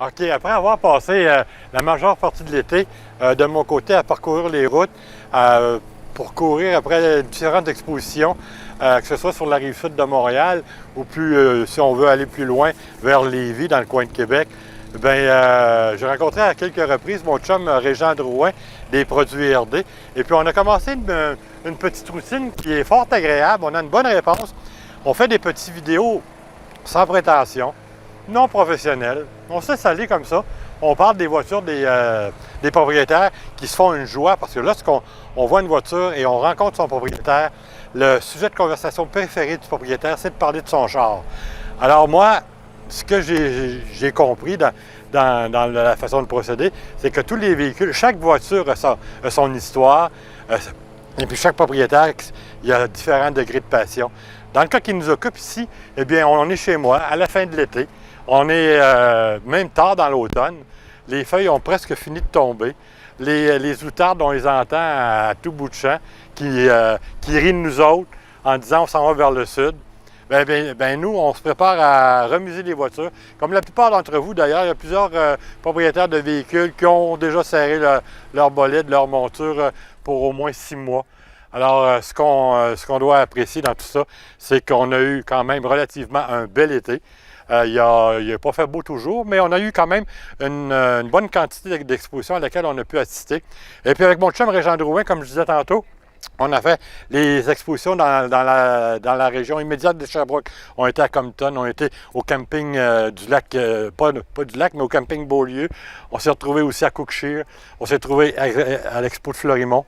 OK, après avoir passé la majeure partie de l'été de mon côté à parcourir les routes pour courir après différentes expositions, que ce soit sur la rive sud de Montréal ou plus, si on veut aller plus loin, vers Lévis, dans le coin de Québec, j'ai rencontré à quelques reprises mon chum Régent Drouin des produits RD. Et puis on a commencé une petite routine qui est fort agréable. On a une bonne réponse. On fait des petites vidéos sans prétention, non professionnelles. On se laisse aller comme ça. On parle des voitures des propriétaires qui se font une joie parce que lorsqu'on voit une voiture et on rencontre son propriétaire, le sujet de conversation préféré du propriétaire, c'est de parler de son char. Alors moi, ce que j'ai compris dans la façon de procéder, c'est que tous les véhicules, chaque voiture a son histoire, et puis chaque propriétaire, il y a différents degrés de passion. Dans le cas qui nous occupe ici, eh bien, on est chez moi à la fin de l'été. On est même tard dans l'automne. Les feuilles ont presque fini de tomber. Les outardes, on les entend à tout bout de champ qui rient de nous autres en disant on s'en va vers le sud. Nous, on se prépare à remuser les voitures. Comme la plupart d'entre vous, d'ailleurs, il y a plusieurs propriétaires de véhicules qui ont déjà serré leur bolide, leur monture pour au moins 6 mois. Alors, ce qu'on doit apprécier dans tout ça, c'est qu'on a eu quand même relativement un bel été. Il n'a pas fait beau toujours, mais on a eu quand même une bonne quantité d'expositions à laquelle on a pu assister. Et puis avec mon chum Régent Drouin, comme je disais tantôt, on a fait les expositions dans la région immédiate de Sherbrooke. On était à Compton, on était au camping du lac, pas du lac, mais au camping Beaulieu. On s'est retrouvé aussi à Cookshire. On s'est retrouvé à l'expo de Florimont.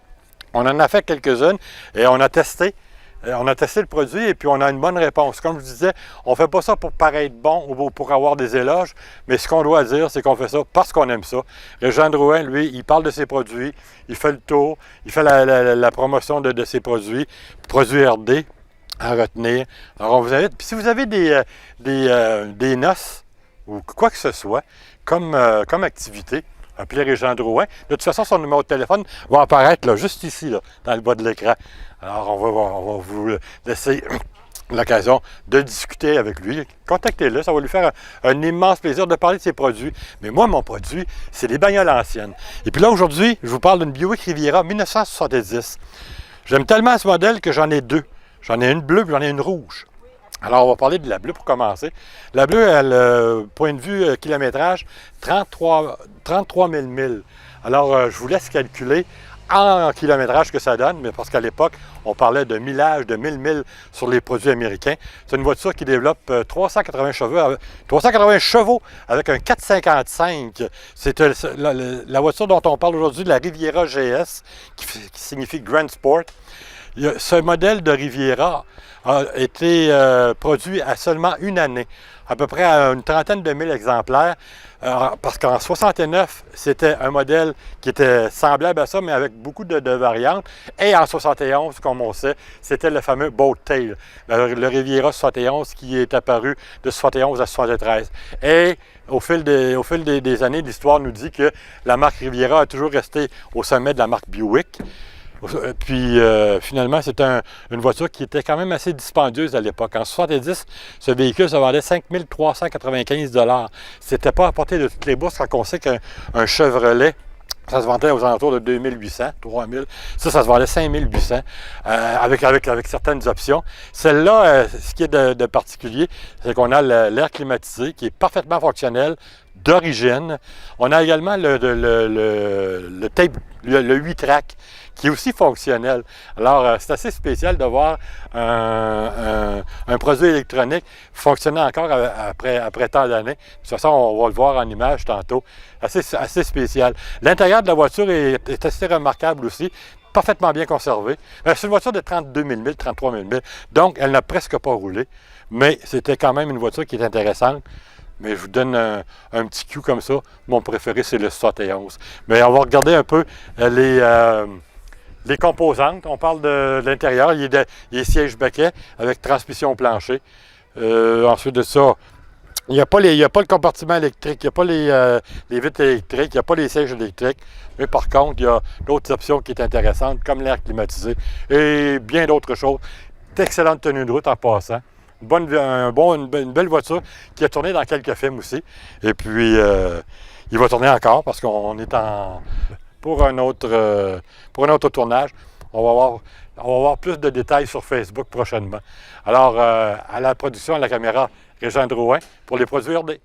On en a fait quelques-unes et on a testé. On a testé le produit et puis on a une bonne réponse. Comme je disais, on ne fait pas ça pour paraître bon ou pour avoir des éloges, mais ce qu'on doit dire, c'est qu'on fait ça parce qu'on aime ça. Régent Drouin, lui, il parle de ses produits, il fait le tour, il fait la promotion de ses produits RD à retenir. Alors, on vous invite. Puis si vous avez des noces ou quoi que ce soit comme activité, appelez Régent Drouin. De toute façon, son numéro de téléphone va apparaître là, juste ici, là, dans le bas de l'écran. Alors, on va vous laisser l'occasion de discuter avec lui. Contactez-le, ça va lui faire un immense plaisir de parler de ses produits. Mais moi, mon produit, c'est les bagnoles anciennes. Et puis là, aujourd'hui, je vous parle d'une Buick Riviera 1970. J'aime tellement ce modèle que j'en ai deux. J'en ai une bleue et j'en ai une rouge. Alors, on va parler de la bleue pour commencer. La bleue, elle, point de vue kilométrage, 33 000 milles. Alors, je vous laisse calculer en kilométrage que ça donne, mais parce qu'à l'époque, on parlait de millage, de 1000 milles sur les produits américains. C'est une voiture qui développe 380 chevaux avec un 455. C'est la voiture dont on parle aujourd'hui, la Riviera GS, qui signifie Grand Sport. Ce modèle de Riviera a été produit à seulement une année, à peu près à une trentaine de mille exemplaires, parce qu'en 69, c'était un modèle qui était semblable à ça, mais avec beaucoup de variantes. Et en 71, comme on sait, c'était le fameux Boat Tail, le Riviera 71 qui est apparu de 71 à 73. Et au fil des années, l'histoire nous dit que la marque Riviera a toujours resté au sommet de la marque Buick. Puis finalement, c'est une voiture qui était quand même assez dispendieuse à l'époque. En 70, ce véhicule se vendait 5 395 $. C'était pas à portée de toutes les bourses quand on sait qu'un Chevrolet, ça se vendait aux alentours de 2800, 3000. Ça se vendait 5800 avec certaines options. Celle-là, ce qui est de particulier, c'est qu'on a l'air climatisé qui est parfaitement fonctionnel d'origine. On a également le tape, le 8-track, qui est aussi fonctionnel. Alors, c'est assez spécial de voir un produit électronique fonctionner encore après tant d'années. De toute façon, on va le voir en image tantôt. Assez spécial. L'intérieur de la voiture est assez remarquable aussi. Parfaitement bien conservé. C'est une voiture de 32 000 milles, 33 000 milles. Donc, elle n'a presque pas roulé. Mais c'était quand même une voiture qui est intéressante. Mais je vous donne un petit cue comme ça. Mon préféré, c'est le 71. Mais on va regarder un peu les composantes. On parle de l'intérieur. Il y a siège baquet avec transmission plancher. Ensuite de ça, il n'y a pas le compartiment électrique, il n'y a pas les vitres électriques, il n'y a pas les sièges électriques. Mais par contre, il y a d'autres options qui sont intéressantes, comme l'air climatisé et bien d'autres choses. D'excellente tenue de route en passant. une belle voiture qui a tourné dans quelques films aussi. Et puis, il va tourner encore parce qu'on est pour un autre tournage. On va voir plus de détails sur Facebook prochainement. Alors, à la production, à la caméra, Régent Drouin pour les produits RD.